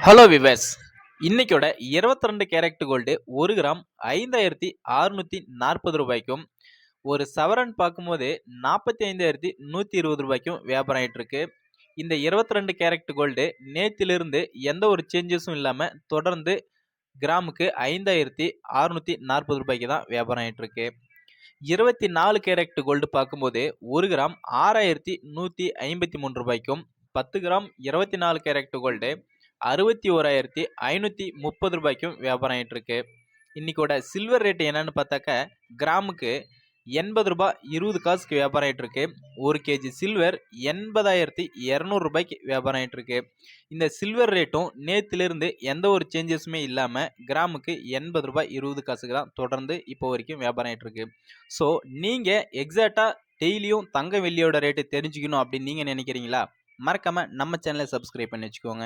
Hello viewers, இன்னைக்கோட 22 carat gold 1 gram 5640 ரூபாய்க்கும், ஒரு சவரன் பார்க்கும்போது 45,120 ரூபாய்க்கும் வியாபாரம் ஆயிட்டு இருக்கு. இந்த 22 கேரட் கோல்டு நேத்திலிருந்து எந்த ஒரு சேஞ்சஸும் இல்லாம தொடர்ந்து கிராமுக்கு 5,640 ரூபாய்க்கு தான் வியாபாரம் ஆயிட்டு இருக்கு. 24 கேரட் கோல்டு பார்க்கும்போது 1 கிராம் 6,153 ரூபாய்க்கும், 10 கிராம் 24 கேரட் கோல்டு 61,530 ரூபாய்க்கும் வியாபாரம் ஆயிட்டு இருக்கு. இன்னைக்கோட சில்வர் ரேட் என்னன்னு பார்த்தாக்க கிராமுக்கு 80 ரூபாய் 20 காசுக்கு வியாபாரம் ஆயிட்டு இருக்கு. 1 கேஜி சில்வர் 80,200 ரூபாய்க்கு வியாபாரம் ஆயிட்டு இருக்கு. இந்த சில்வர் ரேட்டும் நேத்திலிருந்து எந்த ஒரு சேஞ்சஸுமே இல்லாம கிராமுக்கு 80 ரூபாய் 20 காசுக்கு தான் தொடர்ந்து இப்போ வரைக்கும் வியாபாரம் ஆயிட்டு இருக்கு. ஸோ நீங்க எக்ஸாக்டா டெய்லியும் தங்க வெள்ளியோட ரேட்டு தெரிஞ்சுக்கணும் அப்படின்னு நீங்க நினைக்கிறீங்களா? மறக்காம நம்ம சேனலை சப்ஸ்கிரைப் பண்ணி வச்சுக்கோங்க.